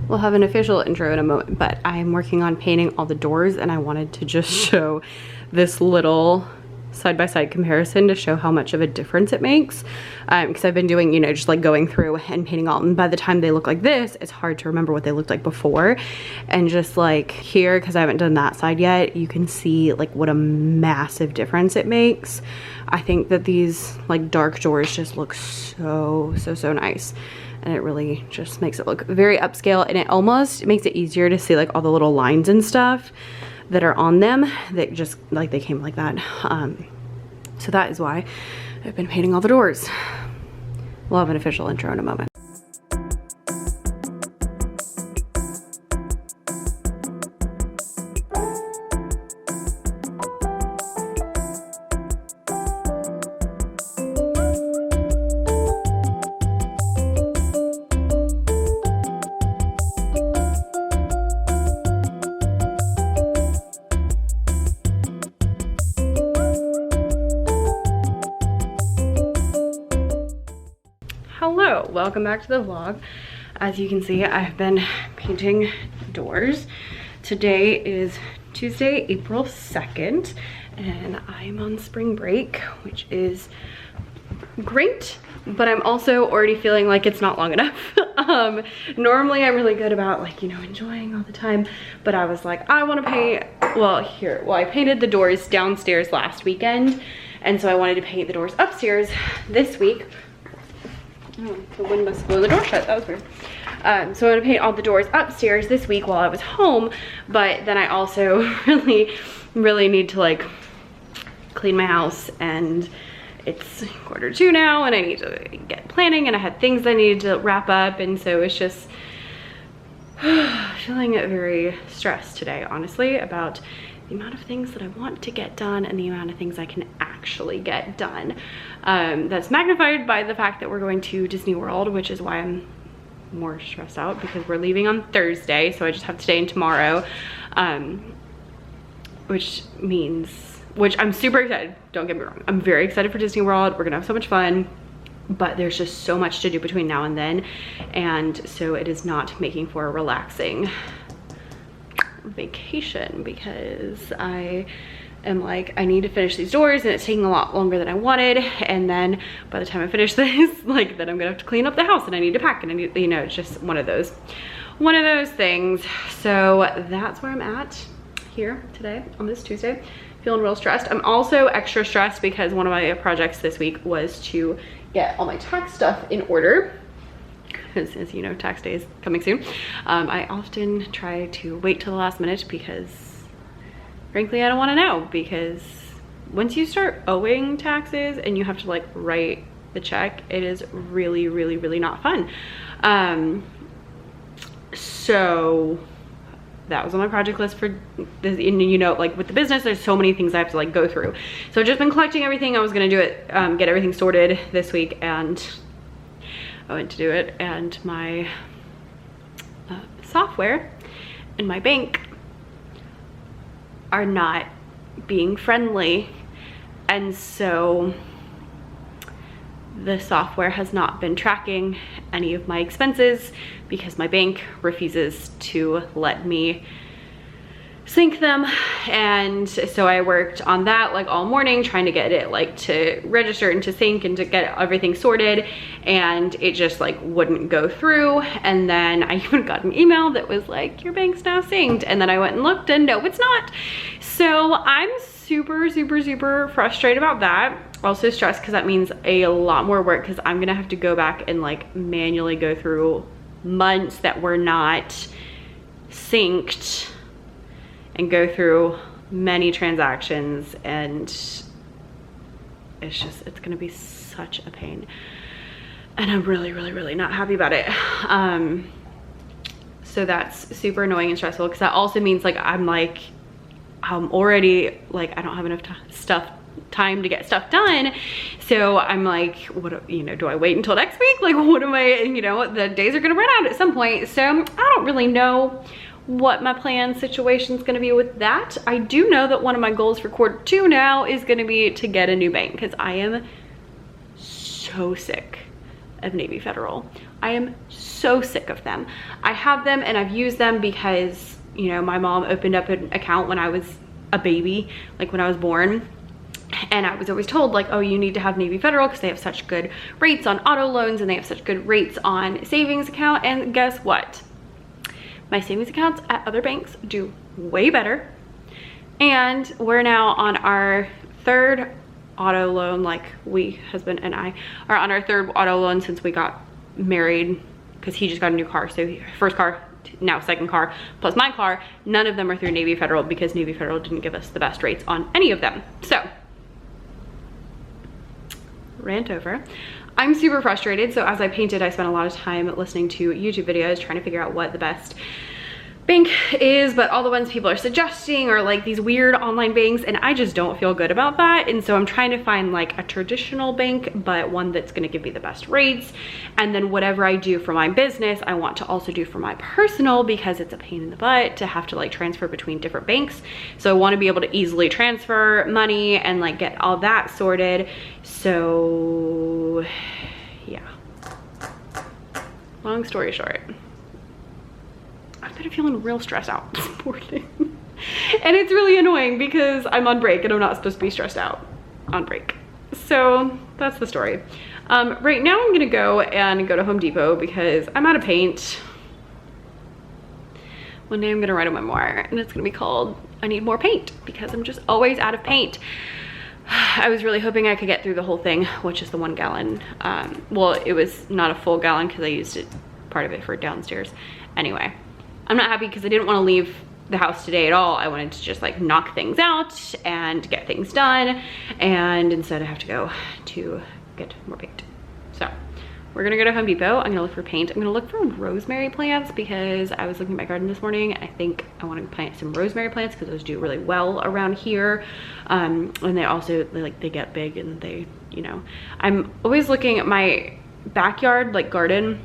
We'll have an official intro in a moment, but I'm working on painting all the doors and I wanted to just show this little side-by-side comparison to show how much of a difference it makes, because I've been doing, you know, just like going through and painting all, and by the time they look like this, it's hard to remember what they looked like before. And just like here, because I haven't done that side yet, you can see like what a massive difference it makes. I think that these like dark doors just look so nice, and it really just makes it look very upscale, and it almost makes it easier to see like all the little lines and stuff that are on them that just like they came like that. So that is why I've been painting all the doors. We'll have an official intro in a moment. Hello, welcome back to the vlog. As you can see, I've been painting doors. Today is Tuesday, April 2nd, and I'm on spring break, which is great, but I'm also already feeling like it's not long enough. Normally I'm really good about like, you know, enjoying all the time, but I was like, I want to paint, I painted the doors downstairs last weekend, and so I wanted to paint the doors upstairs this week. Oh, the wind must blow the door shut. That was weird. So I'm gonna paint all the doors upstairs this week while I was home, but then I also really need to like clean my house, and it's 1:45 now, and I need to get planning, and I had things I needed to wrap up, and so it's just feeling very stressed today, honestly, about the amount of things that I want to get done and the amount of things I can actually get done. That's magnified by the fact that we're going to Disney World, which is why I'm more stressed out, because we're leaving on Thursday, so I just have today and tomorrow, which I'm super excited, don't get me wrong. I'm very excited for Disney World. We're gonna have so much fun, but there's just so much to do between now and then, and so it is not making for a relaxing vacation, because I am like, I need to finish these doors, and it's taking a lot longer than I wanted, and then by the time I finish this, like, then I'm gonna have to clean up the house, and I need to pack, and I need, you know, it's just one of those things. So that's where I'm at here today on this Tuesday, feeling real stressed. I'm also extra stressed because one of my projects this week was to get all my tax stuff in order, because as you know, tax day is coming soon. I often try to wait till the last minute because frankly, I don't want to know, because once you start owing taxes and you have to like write the check, it is really not fun. So that was on my project list for this, and you know, like with the business, there's so many things I have to like go through. So I've just been collecting everything. I was gonna do it, get everything sorted this week, and I went to do it, and my software and my bank are not being friendly, and so the software has not been tracking any of my expenses because my bank refuses to let me sync them. And so I worked on that like all morning, trying to get it like to register and to sync and to get everything sorted, and it just like wouldn't go through. And then I even got an email that was like, your bank's now synced, and then I went and looked, and no, it's not. So I'm super frustrated about that. Also stressed because that means a lot more work, because I'm gonna have to go back and like manually go through months that were not synced and go through many transactions, and it's gonna be such a pain, and I'm really not happy about it. So that's super annoying and stressful, because that also means like I'm already like, I don't have enough time to get stuff done. So I'm like, what, you know, do I wait until next week? Like, what am I, you know, the days are gonna run out at some point. So I don't really know what my plan situation is going to be with that. I do know that one of my goals for Q2 now is going to be to get a new bank, because I am so sick of Navy Federal. I am so sick of them. I have them and I've used them because, you know, my mom opened up an account when I was a baby, like when I was born. And I was always told like, oh, you need to have Navy Federal because they have such good rates on auto loans and they have such good rates on savings account. And guess what? My savings accounts at other banks do way better. And we're now on our third auto loan, like husband and I are on our third auto loan since we got married, because he just got a new car. So first car, now second car, plus my car. None of them are through Navy Federal because Navy Federal didn't give us the best rates on any of them. So rant over. I'm super frustrated. So as I painted, I spent a lot of time listening to YouTube videos trying to figure out what the best bank is, but all the ones people are suggesting are like these weird online banks, and I just don't feel good about that. And so I'm trying to find like a traditional bank, but one that's going to give me the best rates. And then whatever I do for my business, I want to also do for my personal, because it's a pain in the butt to have to like transfer between different banks. So I want to be able to easily transfer money and like get all that sorted. So yeah, long story short, I've been feeling real stressed out this morning. And it's really annoying because I'm on break and I'm not supposed to be stressed out on break. So that's the story. Right now I'm gonna go to Home Depot because I'm out of paint. One day I'm gonna write a memoir and it's gonna be called I Need More Paint, because I'm just always out of paint. I was really hoping I could get through the whole thing, which is the 1 gallon. Well, it was not a full gallon because I used it, part of it for downstairs. Anyway, I'm not happy because I didn't want to leave the house today at all. I wanted to just like knock things out and get things done. And instead I have to go to get more paint. So we're gonna go to Home Depot. I'm gonna look for paint. I'm gonna look for rosemary plants because I was looking at my garden this morning. I think I want to plant some rosemary plants because those do really well around here. And they also, they get big and they, you know, I'm always looking at my backyard, like garden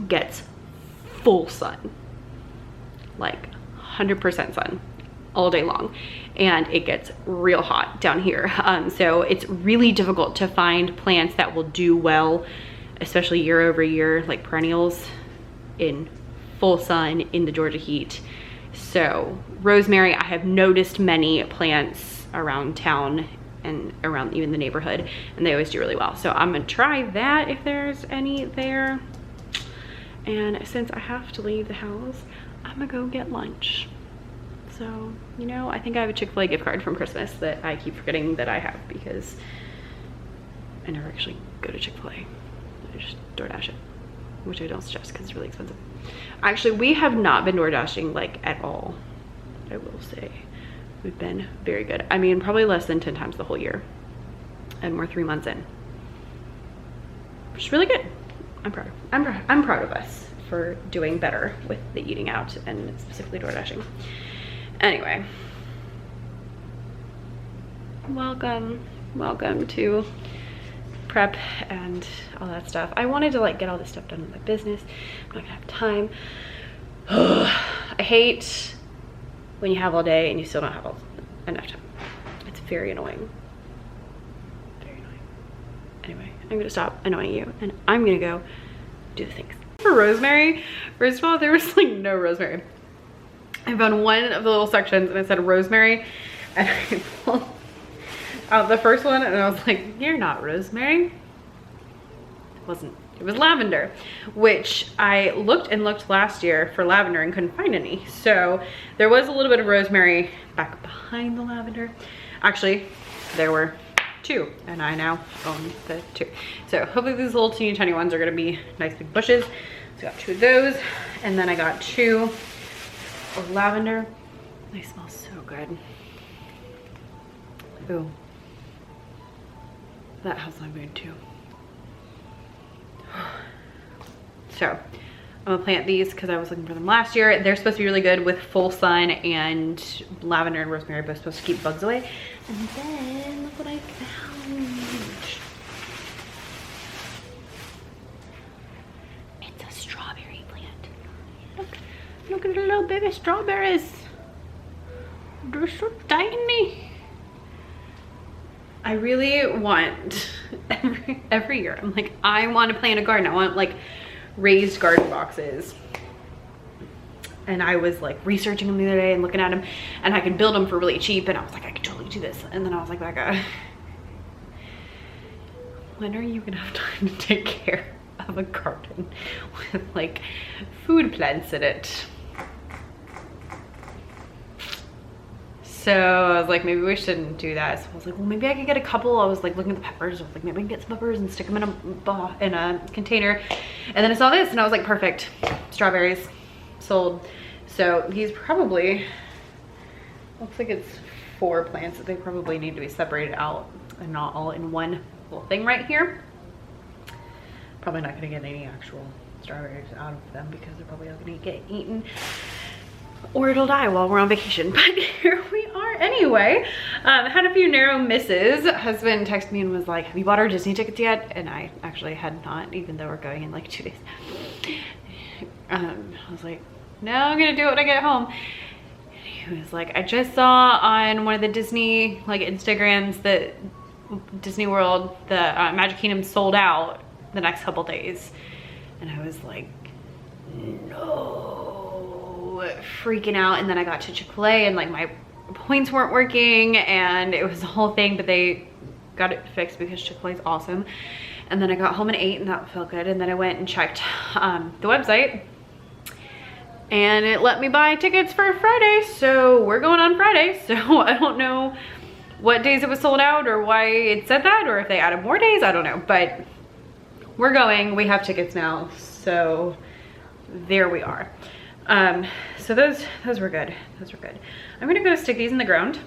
gets full sun, like 100% sun all day long, and it gets real hot down here. So it's really difficult to find plants that will do well, especially year over year, like perennials in full sun in the Georgia heat. So rosemary, I have noticed many plants around town and around even the neighborhood, and they always do really well. So I'm gonna try that if there's any there. And since I have to leave the house, I'm gonna go get lunch. So, you know, I think I have a Chick-fil-A gift card from Christmas that I keep forgetting that I have because I never actually go to Chick-fil-A. I just DoorDash it, which I don't suggest because it's really expensive. Actually, we have not been DoorDashing like at all, I will say. We've been very good. I mean, probably less than 10 times the whole year. And we're 3 months in, which is really good. I'm proud of us for doing better with the eating out and specifically DoorDashing. Anyway, welcome to prep and all that stuff. I wanted to like get all this stuff done in my business. I'm not gonna have time. I hate when you have all day and you still don't have enough time. It's very annoying. Very annoying. Anyway, I'm gonna stop annoying you and I'm gonna go do the things. For rosemary, first of all, there was like no rosemary. I found one of the little sections and it said rosemary, and I pulled out the first one and I was like, you're not rosemary. It wasn't, it was lavender, which I looked and looked last year for lavender and couldn't find any. So there was a little bit of rosemary back behind the lavender. Actually, there were 2 and I now own the 2. So hopefully these little teeny tiny ones are gonna be nice big bushes. So I got 2 of those, and then I got 2 of lavender. They smell so good. Ooh, that has my mood too. So I'm gonna plant these because I was looking for them last year. They're supposed to be really good with full sun, and lavender and rosemary are both supposed to keep bugs away. And then look what I found. It's a strawberry plant. Look at the little baby strawberries. They're so tiny. I really want every year. I'm like, I want to plant a garden. I want like raised garden boxes. And I was like researching them the other day and looking at them, and I could build them for really cheap. And I was like, I could totally do this. And then I was like, Becca, when are you gonna have time to take care of a garden with like food plants in it? So I was like, maybe we shouldn't do that. So I was like, well, maybe I could get a couple. I was like looking at the peppers. I was like, maybe I can get some peppers and stick them in a container. And then I saw this and I was like, perfect. Strawberries sold. So these probably, looks like it's 4 plants that they probably need to be separated out and not all in one little thing right here. Probably not gonna get any actual strawberries out of them because they're probably all gonna get eaten or it'll die while we're on vacation. But here we are anyway. Had a few narrow misses. Husband texted me and was like, have you bought our Disney tickets yet? And I actually had not, even though we're going in like 2 days. I was like, no, I'm gonna do it when I get home. And he was like, I just saw on one of the Disney like Instagrams that Disney World, the Magic Kingdom sold out the next couple days. And I was like, no, freaking out. And then I got to Chick-fil-A and like my points weren't working and it was the whole thing, but they got it fixed because Chick-fil-A is awesome. And then I got home and ate and that felt good. And then I went and checked the website and it let me buy tickets for Friday. So we're going on Friday. So I don't know what days it was sold out or why it said that, or if they added more days, I don't know, but we're going, we have tickets now. So there we are. So those were good, those were good. I'm gonna go stick these in the ground,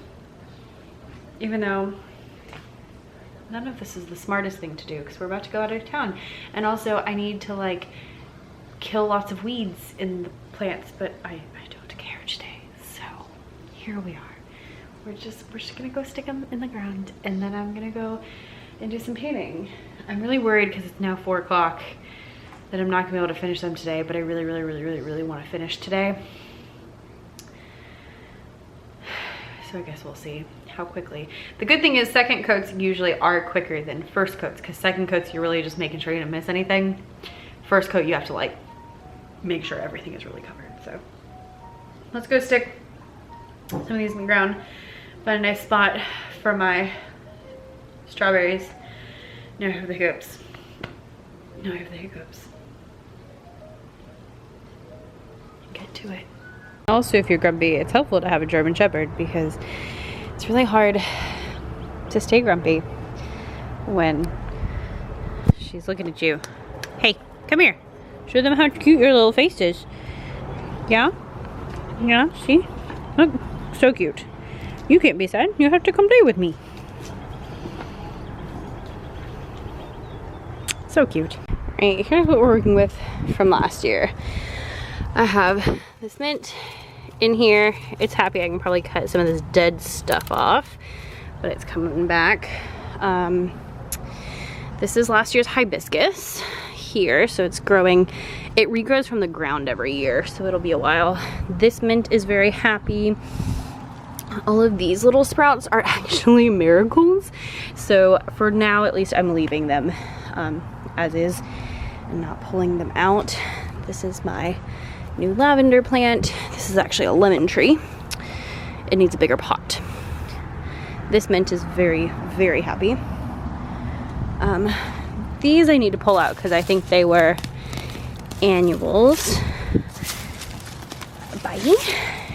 even though none of this is the smartest thing to do because we're about to go out of town. And also I need to like kill lots of weeds in the plants, but I don't care today. So here we are. We're just gonna go stick them in the ground and then I'm gonna go and do some painting. I'm really worried because it's now 4 o'clock that I'm not gonna be able to finish them today, but I really want to finish today. So I guess we'll see how quickly. The good thing is second coats usually are quicker than first coats because second coats you're really just making sure you don't miss anything. First coat you have to like make sure everything is really covered. So let's go stick some of these in the ground. Find a nice spot for my strawberries. Now I have the hiccups. Now I have the hiccups. Get to it. Also, if you're grumpy, it's helpful to have a German Shepherd because it's really hard to stay grumpy when she's looking at you. Hey, come here. Show them how cute your little face is. Yeah? Yeah, see? Look, so cute. You can't be sad. You have to come play with me. So cute. Alright, here's what we're working with from last year. I have this mint in here. It's happy. I can probably cut some of this dead stuff off, but it's coming back. This is last year's hibiscus here, so it's growing. It regrows from the ground every year, so it'll be a while. This mint is very happy. All of these little sprouts are actually marigolds, so for now at least I'm leaving them as is and not pulling them out. This is my new lavender plant. This is actually a lemon tree. It needs a bigger pot. This mint is very happy. These I need to pull out because I think they were annuals. Bye.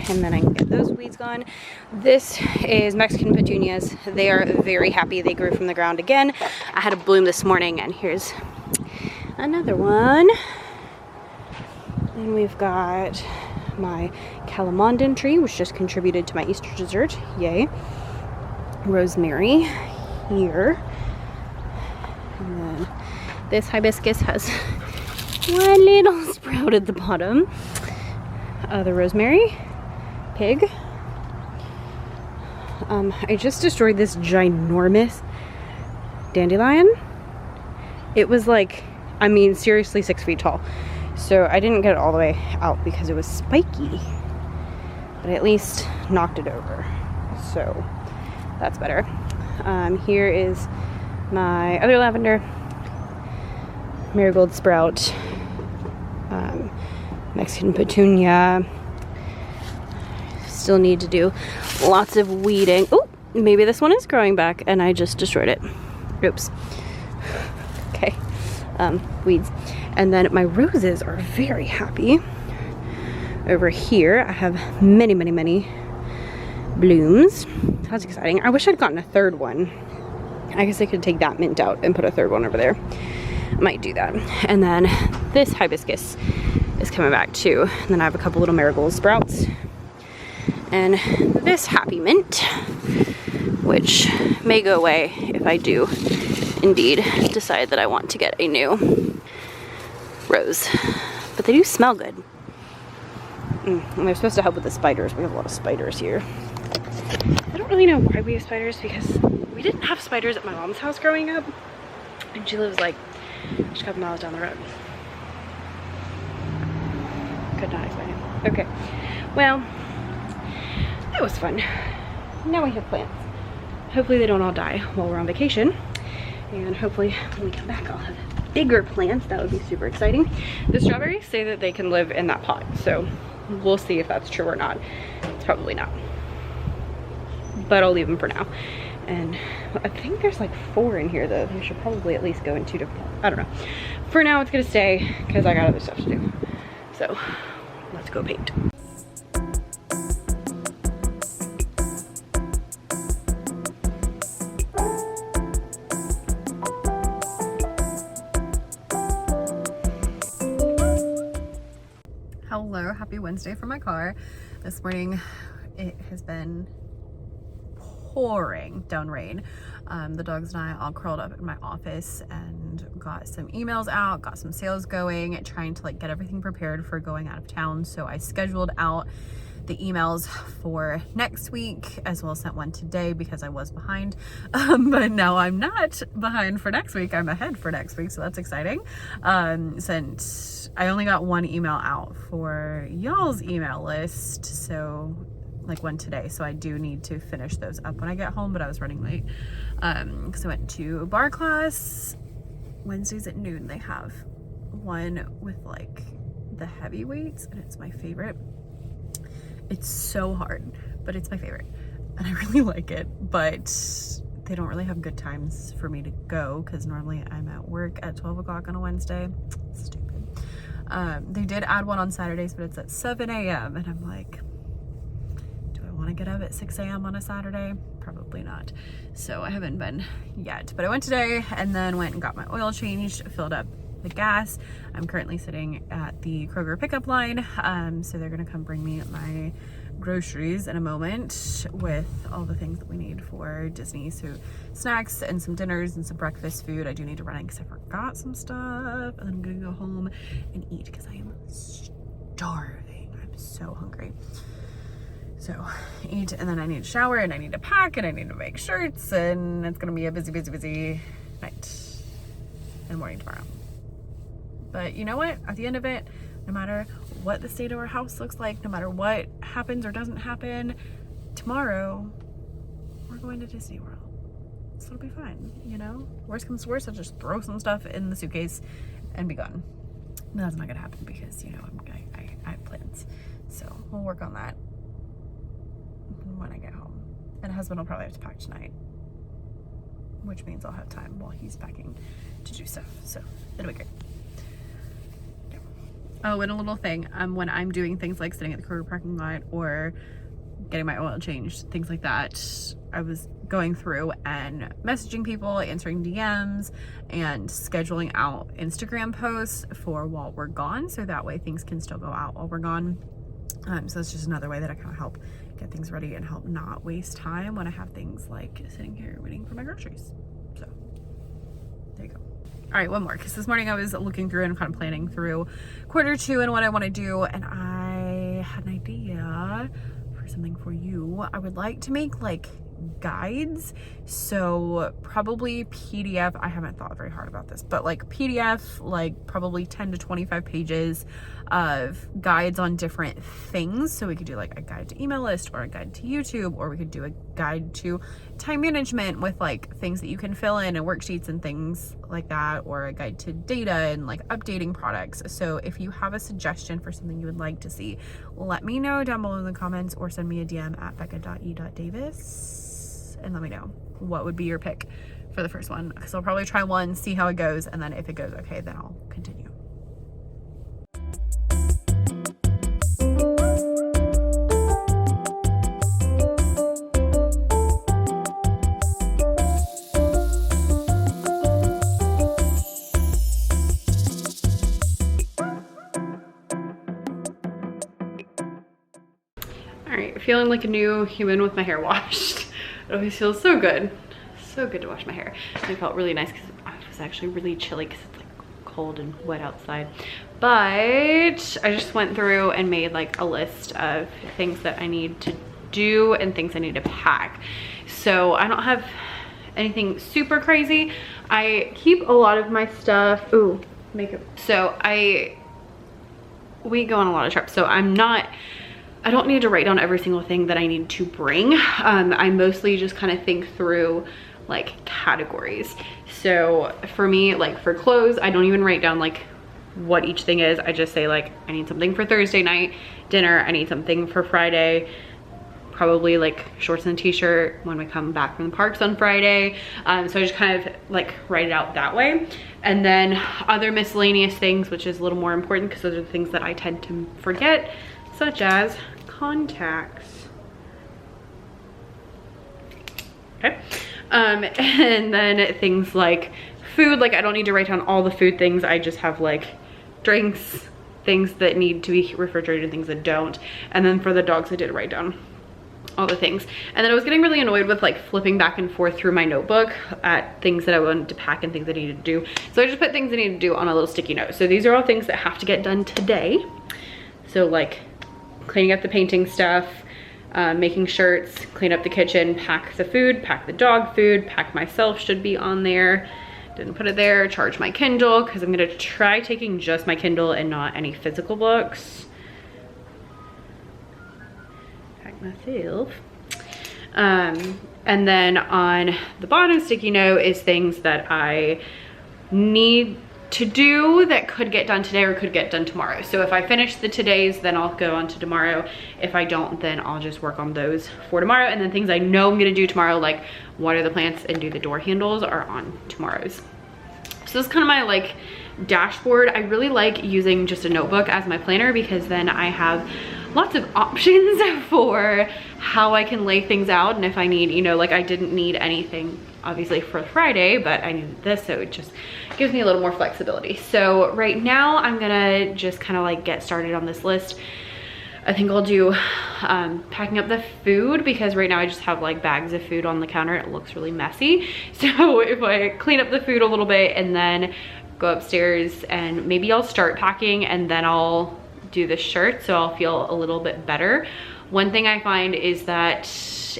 And then I can get those weeds gone. This is Mexican petunias. They are very happy. They grew from the ground again. I had a bloom this morning and here's another one. And we've got my calamondin tree, which just contributed to my Easter dessert. Yay. Rosemary here. And then this hibiscus has one little sprout at the bottom. The rosemary. Pig. I just destroyed this ginormous dandelion. It was like, I mean, seriously 6 feet tall. So I didn't get it all the way out because it was spiky, but I at least knocked it over. So that's better. Here is my other lavender. marigold sprout, Mexican petunia. Still need to do lots of weeding. Oh, maybe this one is growing back and I just destroyed it. Oops. Okay. Weeds. And then my roses are very happy. Over here, I have many, many, many blooms. That's exciting. I wish I'd gotten a third one. I guess I could take that mint out and put a third one over there. Might do that. And then this hibiscus is coming back too. And then I have a couple little marigold sprouts. And this happy mint, which may go away if I do indeed decide that I want to get a new rose. But they do smell good. And they're supposed to help with the spiders. We have a lot of spiders here. I don't really know why we have spiders, because we didn't have spiders at my mom's house growing up. And she lives like just a couple miles down the road. Could not explain it. Okay. Well, that was fun. Now we have plants. Hopefully they don't all die while we're on vacation. And hopefully when we come back I'll have bigger plants. That would be super exciting. The strawberries say that they can live in that pot. So we'll see if that's true or not. It's probably not. But I'll leave them for now. And I think there's like 4 in here though. They should probably at least go in 2 different pots. I don't know. For now it's gonna stay because I got other stuff to do. So let's go paint. Hello, happy Wednesday from my car. This morning it has been pouring down rain. The dogs and I all curled up in my office and got some emails out, got some sales going, trying to like get everything prepared for going out of town. So I scheduled out the emails for next week, as well as sent one today because I was behind. But now I'm not behind for next week. I'm ahead for next week, so that's exciting. Since I only got one email out for y'all's email list, so like one today, so I do need to finish those up when I get home, but I was running late because I went to a bar class. Wednesdays at noon they have one with like the heavyweights, and it's my favorite. It's so hard, but it's my favorite and I really like it, but they don't really have good times for me to go because normally I'm at work at 12 o'clock on a Wednesday. Stupid. They did add one on Saturdays, but it's at 7 a.m. and I'm like, want to get up at 6 a.m. on a Saturday? Probably not. So I haven't been yet, but I went today and then went and got my oil changed, filled up the gas. I'm currently sitting at the Kroger pickup line. So they're going to come bring me my groceries in a moment with all the things that we need for Disney. So snacks and some dinners and some breakfast food. I do need to run in because I forgot some stuff, and I'm going to go home and eat because I am starving. I'm so hungry. So eat, and then I need to shower, and I need to pack, and I need to make shirts, and it's gonna be a busy, busy, busy night and morning tomorrow. But you know what? At the end of it, no matter what the state of our house looks like, no matter what happens or doesn't happen, tomorrow we're going to Disney World. So it'll be fine, you know? Worst comes to worst, I'll just throw some stuff in the suitcase and be gone. But that's not gonna happen because, you know, I have plans. So we'll work on that when I get home. And husband will probably have to pack tonight, which means I'll have time while he's packing to do stuff. So it'll be great. Yeah. Oh, and a little thing, when I'm doing things like sitting at the Kroger parking lot or getting my oil changed, things like that, I was going through and messaging people, answering DMs, and scheduling out Instagram posts for while we're gone, so that way things can still go out while we're gone. So it's just another way that I kind of help get things ready and help not waste time when I have things like sitting here waiting for my groceries. So there you go. All right, one more, because this morning I was looking through and kind of planning through Q2 and what I want to do, and I had an idea for something for you. I would like to make like guides, so probably PDF. I haven't thought very hard about this, but like PDF, like probably 10 to 25 pages of guides on different things. So we could do like a guide to email list, or a guide to YouTube, or we could do a guide to time management with like things that you can fill in and worksheets and things like that, or a guide to data and like updating products. So if you have a suggestion for something you would like to see, let me know down below in the comments, or send me a DM at becca.e.davis and let me know what would be your pick for the first one, because I'll probably try one, see how it goes, and then if it goes okay, then I'll continue. Alright, feeling like a new human with my hair washed. It always feels so good. So good to wash my hair. And it felt really nice because it was actually really chilly because it's like cold and wet outside. But I just went through and made like a list of things that I need to do and things I need to pack. So I don't have anything super crazy. I keep a lot of my stuff. Ooh, makeup. So we go on a lot of trips, so I don't need to write down every single thing that I need to bring. I mostly just kind of think through like categories. So for me, like for clothes, I don't even write down like what each thing is. I just say like, I need something for Thursday night dinner. I need something for Friday, probably like shorts and a t-shirt when we come back from the parks on Friday. So I just kind of like write it out that way. And then other miscellaneous things, which is a little more important because those are the things that I tend to forget, such as contacts. Okay. And then things like food, like I don't need to write down all the food things. I just have like drinks, things that need to be refrigerated, things that don't. And then for the dogs, I did write down all the things. And then I was getting really annoyed with like flipping back and forth through my notebook at things that I wanted to pack and things I needed to do. So I just put things I need to do on a little sticky note. So these are all things that have to get done today. So like cleaning up the painting stuff, making shirts, clean up the kitchen, pack the food, pack the dog food, pack myself should be on there. Didn't put it there. Charge my Kindle because I'm gonna try taking just my Kindle and not any physical books. Pack myself. And then on the bottom sticky note is things that I need to do that could get done today or could get done tomorrow. So if I finish the todays, then I'll go on to tomorrow. If I don't, then I'll just work on those for tomorrow. And then things I know I'm gonna do tomorrow, like water the plants and do the door handles, are on tomorrow's. So this is kind of my like dashboard. I really like using just a notebook as my planner because then I have lots of options for how I can lay things out. And if I need, you know, like I didn't need anything obviously for Friday, but I needed this, so it just gives me a little more flexibility. So right now I'm gonna just kind of like get started on this list. I think I'll do packing up the food because right now I just have like bags of food on the counter. It looks really messy. So if I clean up the food a little bit and then go upstairs, and maybe I'll start packing and then I'll do the shirt, so I'll feel a little bit better. One thing I find is that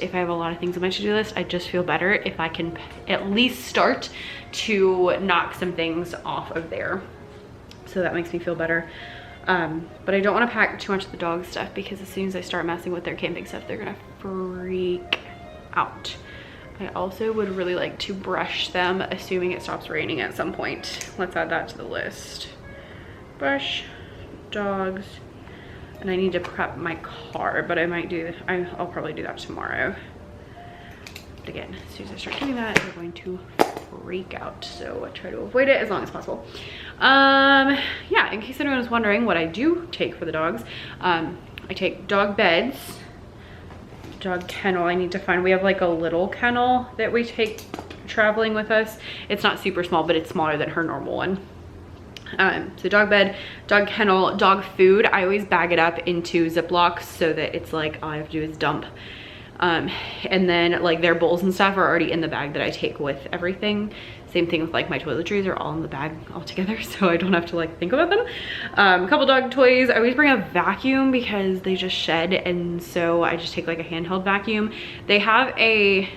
if I have a lot of things on my to-do list, I just feel better if I can at least start to knock some things off of there. So that makes me feel better. But I don't want to pack too much of the dog stuff because as soon as I start messing with their camping stuff, they're gonna freak out. I also would really like to brush them, assuming it stops raining at some point. Let's add that to the list. Brush dogs. And I need to prep my car, but I'll probably do that tomorrow. But again, as soon as I start doing that, they're going to freak out. So I try to avoid it as long as possible. Yeah, in case anyone was wondering what I do take for the dogs, I take dog beds, dog kennel. I need to find, we have like a little kennel that we take traveling with us. It's not super small, but it's smaller than her normal one. So dog bed, dog kennel, dog food. I always bag it up into Ziplocs so that it's like all I have to do is dump. And then like their bowls and stuff are already in the bag that I take with everything. Same thing with like my toiletries are all in the bag all together, so I don't have to like think about them. A couple dog toys. I always bring a vacuum because they just shed, and so I just take like a handheld vacuum. They have a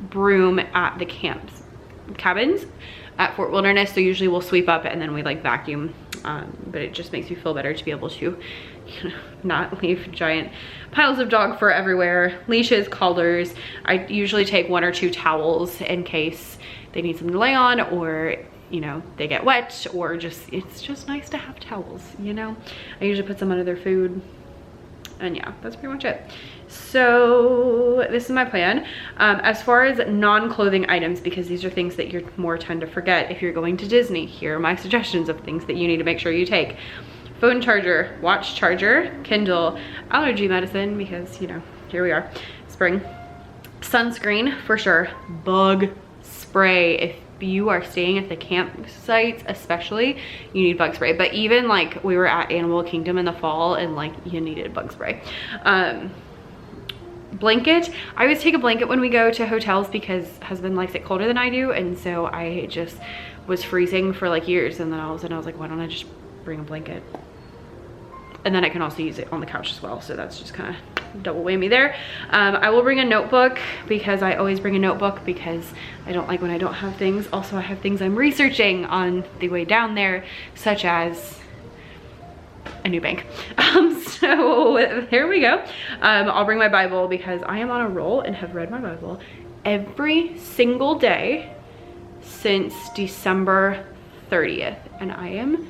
broom at the cabins at Fort Wilderness, so usually we'll sweep up and then we like vacuum, but it just makes me feel better to be able to not leave giant piles of dog fur everywhere. Leashes, collars. I usually take 1 or 2 towels in case they need something to lay on, or you know, they get wet, or just, it's just nice to have towels, you know. I usually put some under their food, and yeah, that's pretty much it. So this is my plan. As far as non-clothing items, because these are things that you're more tend to forget if you're going to Disney, here are my suggestions of things that you need to make sure you take. Phone charger, watch charger, Kindle, allergy medicine, because you know, here we are, spring. Sunscreen for sure, bug spray. If you are staying at the campsites especially, you need bug spray. But even like we were at Animal Kingdom in the fall and like you needed bug spray. Blanket, I always take a blanket when we go to hotels because husband likes it colder than I do, and so I just was freezing for like years, and then all of a sudden I was like, why don't I just bring a blanket? And then I can also use it on the couch as well, so that's just kind of double whammy there. I will bring a notebook because I always bring a notebook because I don't like when I don't have things. Also, I have things I'm researching on the way down there, such as a new bank. So there we go. I'll bring my Bible because I am on a roll and have read my Bible every single day since December 30th, and I am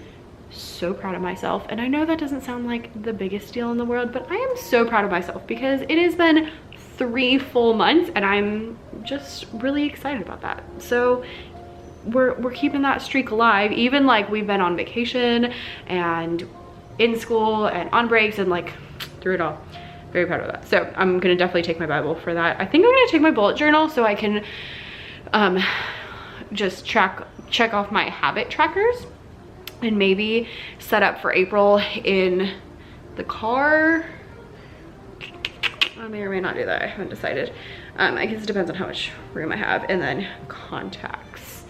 so proud of myself. And I know that doesn't sound like the biggest deal in the world, but I am so proud of myself because it has been 3 full months and I'm just really excited about that. So we're keeping that streak alive, even like we've been on vacation and in school and on breaks and like through it all. Very proud of that. So I'm gonna definitely take my Bible for that. I think I'm gonna take my bullet journal so I can just check off my habit trackers, and maybe set up for April in the car. I may or may not do that, I haven't decided. I guess it depends on how much room I have. And then contacts,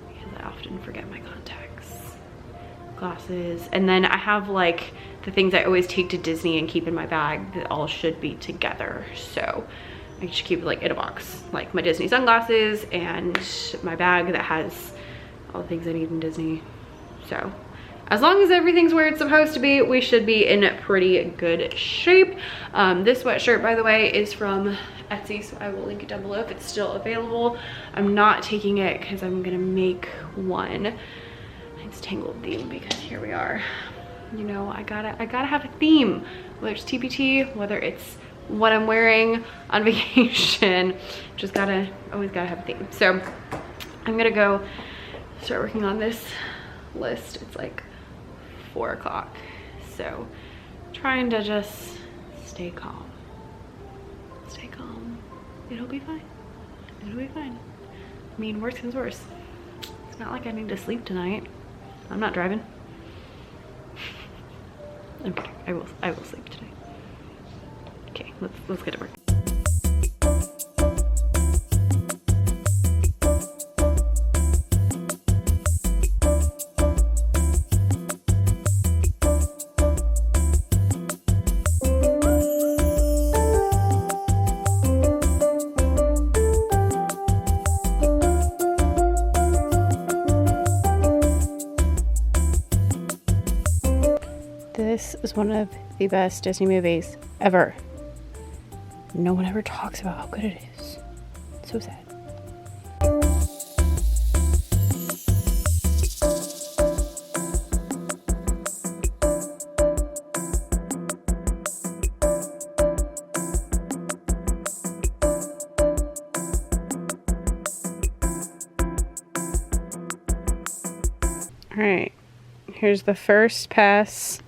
because I often forget my contacts. Glasses, and then I have like the things I always take to Disney and keep in my bag that all should be together. So I should keep it like in a box, like my Disney sunglasses and my bag that has all the things I need in Disney. So as long as everything's where it's supposed to be, we should be in pretty good shape. This sweatshirt, by the way, is from Etsy, so I will link it down below if it's still available. I'm not taking it because I'm gonna make one. It's Tangled theme because here we are. You know, I gotta have a theme, whether it's TPT, whether it's what I'm wearing on vacation. Just always gotta have a theme. So I'm gonna go start working on this list. It's like 4 o'clock, so trying to just stay calm. It'll be fine. It'll be fine. I mean, worse comes worse. It's not like I need to sleep tonight. I'm not driving. Okay, I will sleep tonight. Okay, let's get to work. This is one of the best Disney movies ever. No one ever talks about how good it is. It's so sad. All right, here's the first pass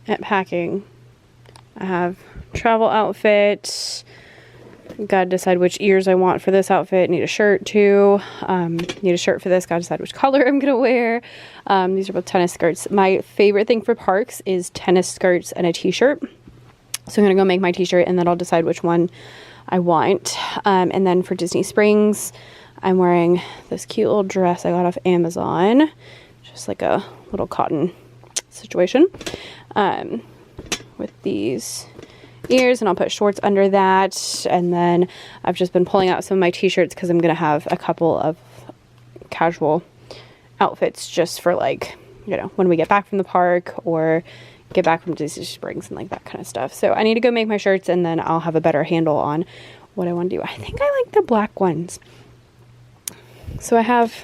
at packing. I have travel outfit. Gotta decide which ears I want for this outfit. Need a shirt too. Need a shirt for this. Gotta decide which color I'm gonna wear. These are both tennis skirts. My favorite thing for parks is tennis skirts and a t-shirt. So I'm gonna go make my t-shirt and then I'll decide which one I want. And then for Disney Springs, I'm wearing this cute little dress I got off Amazon. Just like a little cotton situation. With these ears, and I'll put shorts under that. And then I've just been pulling out some of my t-shirts because I'm gonna have a couple of casual outfits just for, like, you know, when we get back from the park, or get back from Disney Springs and like that kind of stuff. So I need to go make my shirts, and then I'll have a better handle on what I want to do. I think I like the black ones. So I have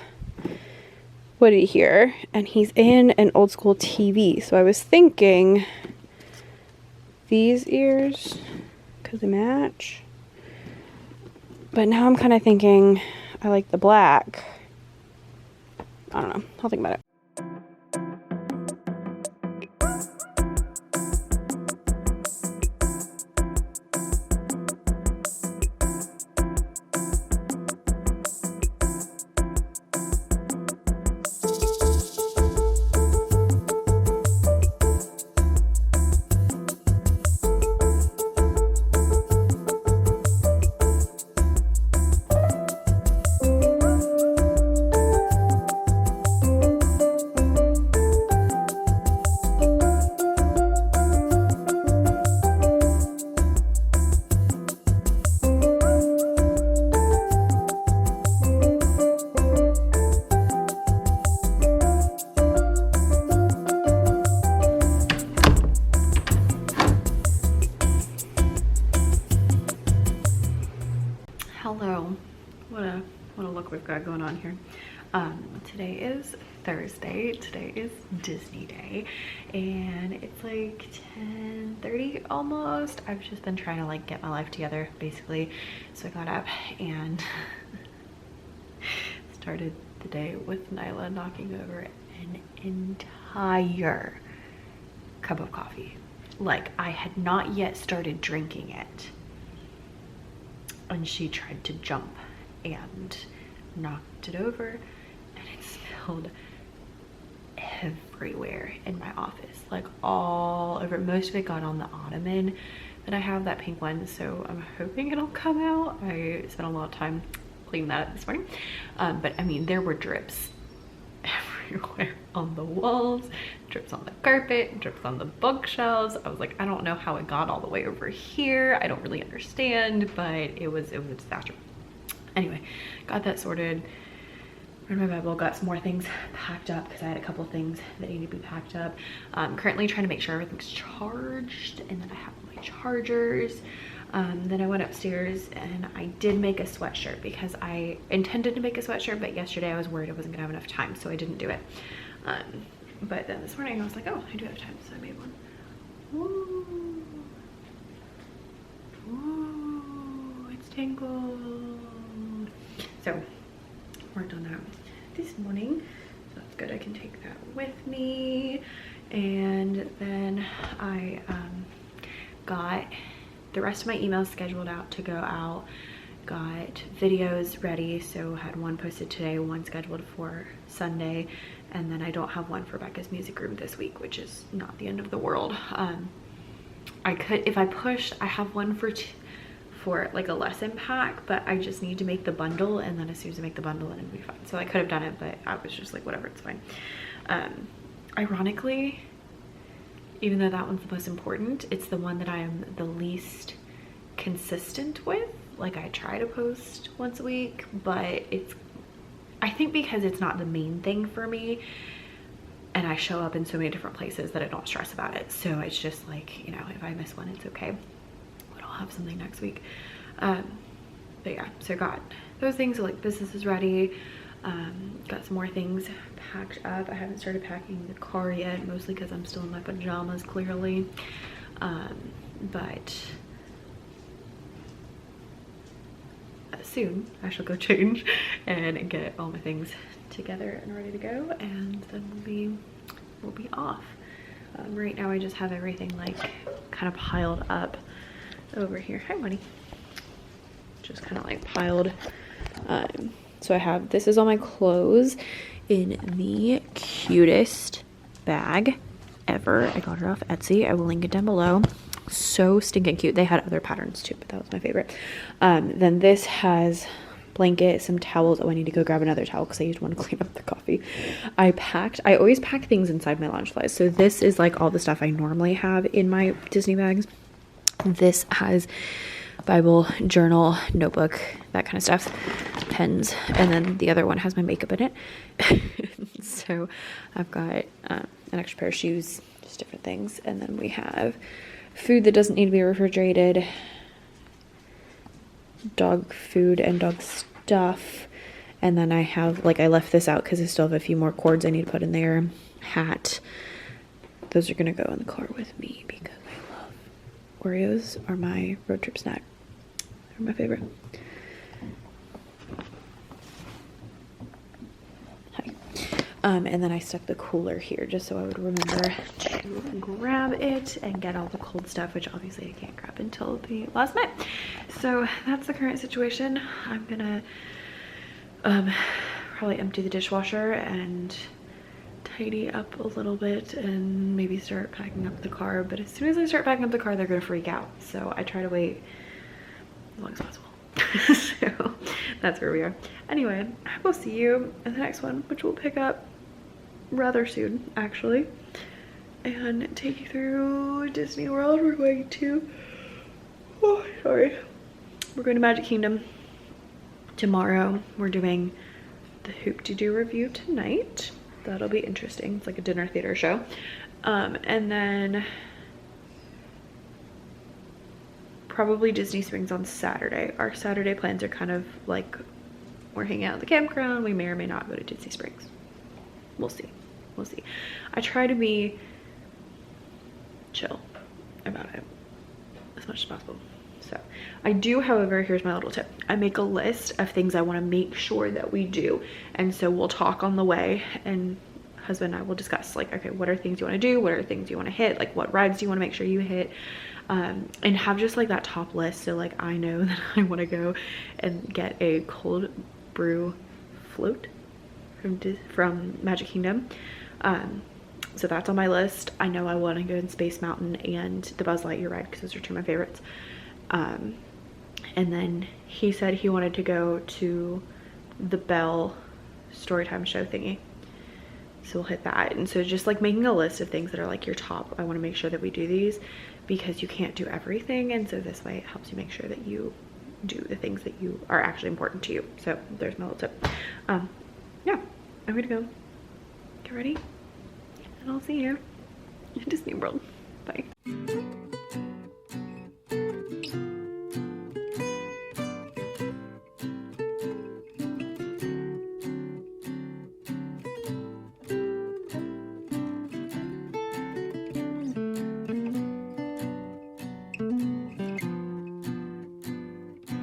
Woody here, and he's in an old school TV. So I was thinking these ears, because they match. But now I'm kind of thinking I like the black. I don't know. I'll think about it. Hello, what a look we've got going on here. Today is Thursday. Today is Disney Day, and it's like 10:30 almost. I've just been trying to like get my life together basically. So I got up and started the day with Nyla knocking over an entire cup of coffee. Like, I had not yet started drinking it, and she tried to jump and knocked it over, and it spilled everywhere in my office, like all over. Most of it got on the ottoman that I have, that pink one, so I'm hoping it'll come out. I spent a lot of time cleaning that up this morning, but I mean, there were drips everywhere on the walls, drips on the carpet, drips on the bookshelves. I was like, I don't know how it got all the way over here. I don't really understand, but it was a disaster. Anyway, got that sorted, read my Bible, got some more things packed up because I had a couple things that needed to be packed up. Currently trying to make sure everything's charged, and then I have my chargers. Then I went upstairs and I did make a sweatshirt because I intended to make a sweatshirt, but yesterday I was worried I wasn't gonna have enough time, so I didn't do it. But then this morning I was like, oh, I do have time, so I made one. Ooh. Ooh, it's tangled. So worked on that this morning, so that's good. I can take that with me. And then I got the rest of my emails scheduled out to go out, got videos ready, so had one posted today, one scheduled for Sunday, and then I don't have one for Becca's music room this week, which is not the end of the world. I could, if I push, I have one for like a lesson pack, but I just need to make the bundle, and then as soon as I make the bundle, then it'll be fine. So I could have done it, but I was just like, whatever, it's fine. Ironically, even though that one's the most important, it's the one that I am the least consistent with. Like, I try to post once a week, but I think because it's not the main thing for me, and I show up in so many different places that I don't stress about it. So it's just like, you know, if I miss one, it's okay, but I'll have something next week. But yeah, so I got those things. So like, business is ready. Got some more things packed up. I haven't started packing the car yet, mostly because I'm still in my pajamas, clearly. But soon I shall go change and get all my things together and ready to go, and then we'll be off. Right now I just have everything like kind of piled up over here. Hi, Money. Just kind of like piled. So I have, this is all my clothes in the cutest bag ever. I got it off Etsy. I will link it down below. So stinking cute. They had other patterns too, but that was my favorite. Then this has blanket, some towels. Oh, I need to go grab another towel because I used one to clean up the coffee. I always pack things inside my lounge flies. So this is like all the stuff I normally have in my Disney bags. This has Bible, journal, notebook, that kind of stuff. pens, and then the other one has my makeup in it. So I've got an extra pair of shoes, just different things. And then we have food that doesn't need to be refrigerated, dog food and dog stuff. And then I have, like, I left this out because I still have a few more cords I need to put in there. Hat. Those are going to go in the car with me because I love Oreos are my road trip snack. They're my favorite. Hi. And then I stuck the cooler here just so I would remember to grab it and get all the cold stuff, which obviously I can't grab until the last minute. So that's the current situation. I'm gonna probably empty the dishwasher and tidy up a little bit and maybe start packing up the car. But as soon as I start packing up the car, they're gonna freak out. So I try to wait as long as possible. So that's where we are. Anyway, I will see you in the next one, which we'll pick up rather soon, actually, and take you through Disney World. We're going to, we're going to Magic Kingdom tomorrow. We're doing the Hoop-Dee-Doo review tonight. That'll be interesting. It's like a dinner theater show. And then probably Disney Springs on Saturday. Our Saturday plans are kind of like we're hanging out at the campground. We may or may not go to Disney Springs. We'll see. We'll see. I try to be chill about it as much as possible. So I do, however, here's my little tip. I make a list of things I want to make sure that we do. And so we'll talk on the way, and husband and I will discuss, like, okay, what are things you want to do? What are things you want to hit? Like, what rides do you want to make sure you hit? And have just like that top list. So like, I know that I want to go and get a cold brew float from Magic Kingdom. So that's on my list. I know I want to go in Space Mountain and the Buzz Lightyear ride because those are two of my favorites. And then he said he wanted to go to the Belle Storytime show thingy. So we'll hit that. And so just like making a list of things that are like your top, I want to make sure that we do these because you can't do everything. And so this way it helps you make sure that you do the things that you are actually important to you. So there's my little tip. Yeah, I'm gonna go get ready and I'll see you in Disney World. Bye.